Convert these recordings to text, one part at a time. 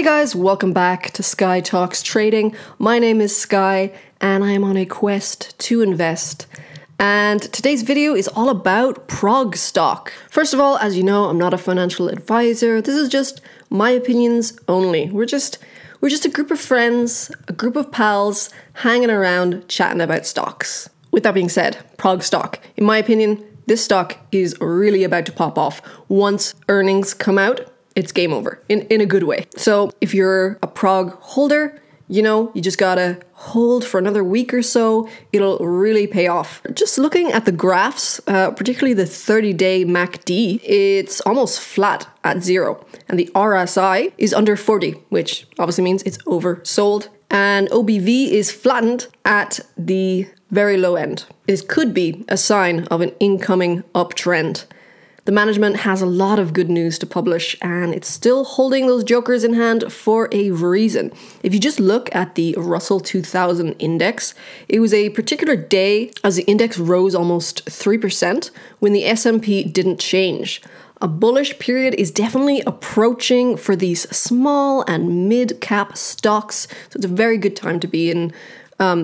Hey guys, welcome back to Sky Talks Trading. My name is Sky and I am on a quest to invest. And today's video is all about PROG stock. First of all, as you know, I'm not a financial advisor. This is just my opinions only. We're just a group of friends, a group of pals hanging around chatting about stocks. With that being said, PROG stock, in my opinion, this stock is really about to pop off. Once earnings come out, it's game over in a good way. So if you're a PROG holder, you know, you just gotta hold for another week or so. It'll really pay off. Just looking at the graphs, particularly the 30-day MACD, it's almost flat at 0. And the RSI is under 40, which obviously means it's oversold. And OBV is flattened at the very low end. It could be a sign of an incoming uptrend. The management has a lot of good news to publish and it's still holding those jokers in hand for a reason. If you just look at the Russell 2000 index, it was a particular day as the index rose almost 3% when the S&P didn't change. A bullish period is definitely approaching for these small and mid-cap stocks, so it's a very good time to be in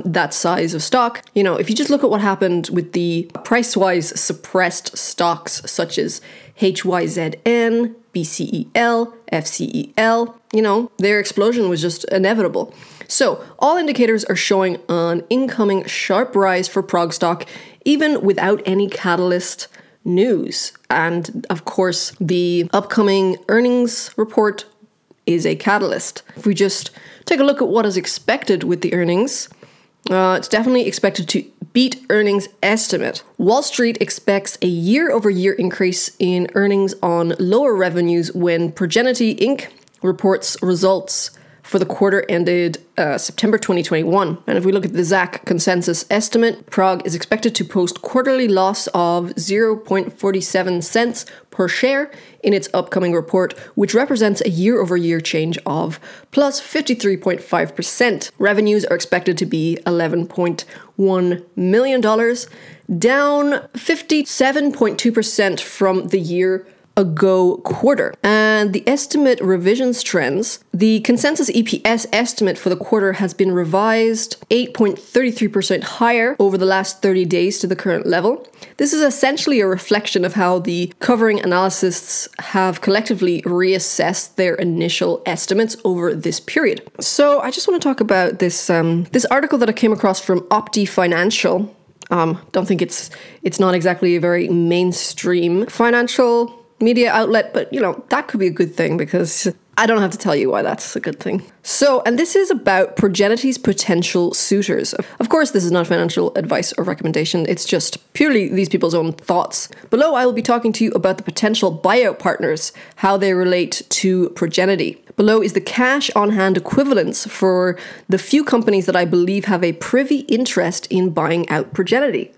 that size of stock. You know, if you just look at what happened with the price-wise suppressed stocks such as HYZN, BCEL, FCEL, you know, their explosion was just inevitable. So all indicators are showing an incoming sharp rise for PROG stock, even without any catalyst news. And of course, the upcoming earnings report is a catalyst. If we just take a look at what is expected with the earnings, it's definitely expected to beat earnings estimate. Wall Street expects a year-over-year increase in earnings on lower revenues when Progenity Inc. reports results for the quarter ended September 2021. And if we look at the ZAC consensus estimate, PROG is expected to post quarterly loss of 0.47 cents per share in its upcoming report, which represents a year-over-year change of plus 53.5%. Revenues are expected to be $11.1 million, down 57.2% from the year ago quarter. And the estimate revisions trends, the consensus EPS estimate for the quarter has been revised 8.33% higher over the last 30 days to the current level. This is essentially a reflection of how the covering analysts have collectively reassessed their initial estimates over this period. So I just want to talk about this this article that I came across from Opti Financial. Don't think it's not exactly a very mainstream financial media outlet, but you know, that could be a good thing because I don't have to tell you why that's a good thing. So, and this is about Progenity's potential suitors. Of course, this is not financial advice or recommendation. It's just purely these people's own thoughts. Below, I will be talking to you about the potential buyout partners, how they relate to Progenity. Below is the cash on hand equivalence for the few companies that I believe have a privy interest in buying out Progenity.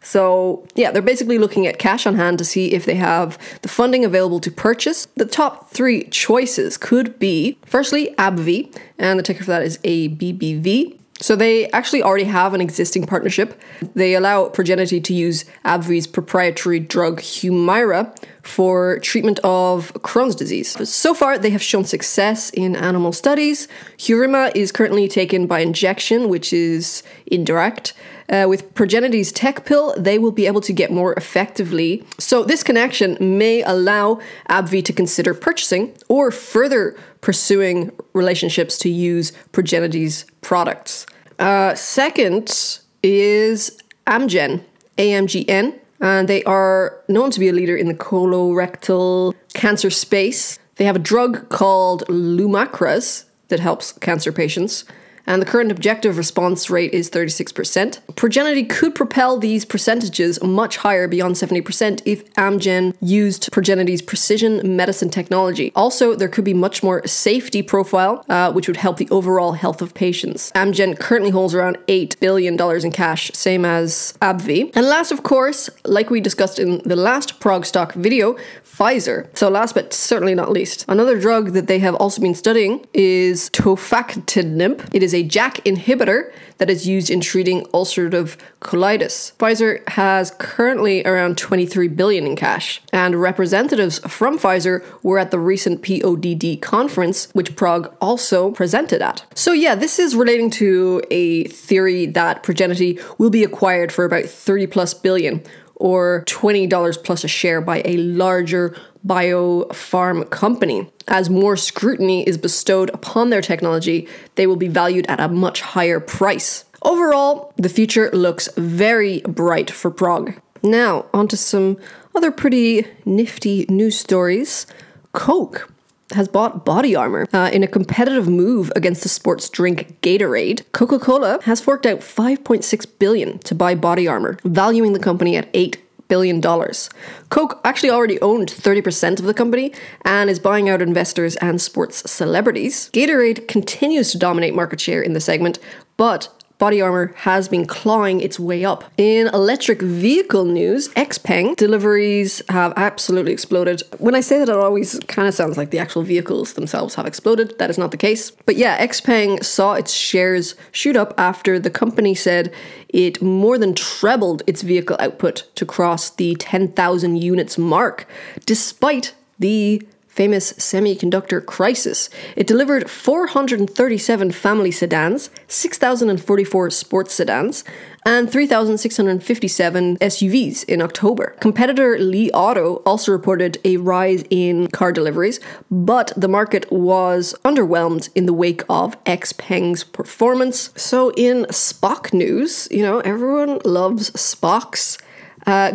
So yeah, they're basically looking at cash on hand to see if they have the funding available to purchase. The top 3 choices could be, firstly, AbbVie, and the ticker for that is ABBV. So they actually already have an existing partnership. They allow Progenity to use AbbVie's proprietary drug Humira for treatment of Crohn's disease. So far, they have shown success in animal studies. Humira is currently taken by injection, which is indirect. With Progenity's tech pill, they will be able to get more effectively. So this connection may allow AbbVie to consider purchasing or further pursuing relationships to use Progenity's products. Second is Amgen, AMGN, and they are known to be a leader in the colorectal cancer space. They have a drug called Lumakras that helps cancer patients, and the current objective response rate is 36%. Progenity could propel these percentages much higher beyond 70% if Amgen used Progenity's precision medicine technology. Also, there could be much more safety profile, which would help the overall health of patients. Amgen currently holds around $8 billion in cash, same as AbbVie. And last, of course, like we discussed in the last PROG stock video, Pfizer. So last but certainly not least, another drug that they have also been studying is tofactinib. It is is a JAK inhibitor that is used in treating ulcerative colitis. Pfizer has currently around $23 billion in cash, and representatives from Pfizer were at the recent PODD conference, which PROG also presented at. So yeah, this is relating to a theory that Progenity will be acquired for about $30+ billion, or $20 plus a share, by a larger biopharm company. As more scrutiny is bestowed upon their technology, they will be valued at a much higher price. Overall, the future looks very bright for PROG. Now, onto some other pretty nifty news stories. Coke has bought Bodyarmour in a competitive move against the sports drink Gatorade. Coca-Cola has forked out $5.6 billion to buy Bodyarmour, valuing the company at $8 billion. Coke actually already owned 30% of the company and is buying out investors and sports celebrities. Gatorade continues to dominate market share in the segment, but Bodyarmour has been clawing its way up. In electric vehicle news, XPeng deliveries have absolutely exploded. When I say that, it always kind of sounds like the actual vehicles themselves have exploded. That is not the case. But yeah, XPeng saw its shares shoot up after the company said it more than trebled its vehicle output to cross the 10,000 units mark, despite the famous semiconductor crisis. It delivered 437 family sedans, 6,044 sports sedans, and 3,657 SUVs in October. Competitor Li Auto also reported a rise in car deliveries, but the market was underwhelmed in the wake of XPeng's performance. So in SPAC news, everyone loves SPACs.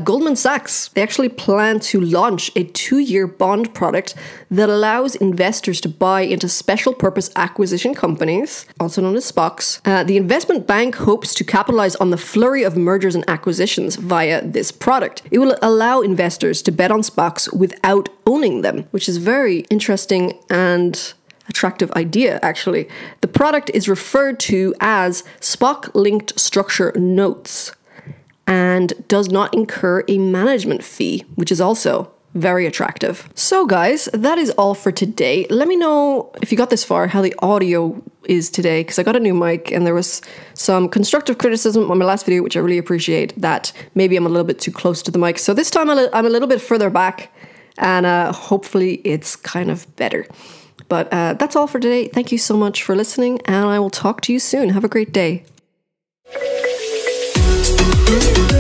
Goldman Sachs, they actually plan to launch a 2-year bond product that allows investors to buy into special purpose acquisition companies, also known as SPACs. The investment bank hopes to capitalize on the flurry of mergers and acquisitions via this product. It will allow investors to bet on SPACs without owning them, which is very interesting and attractive idea, actually. The product is referred to as SPAC-linked structure notes, and does not incur a management fee, which is also very attractive. So guys, that is all for today. Let me know if you got this far how the audio is today, because I got a new mic and there was some constructive criticism on my last video, which I really appreciate, that maybe I'm a little bit too close to the mic. So this time I'm a little bit further back, and hopefully it's kind of better. But that's all for today. Thank you so much for listening, and I will talk to you soon. Have a great day. Thank you.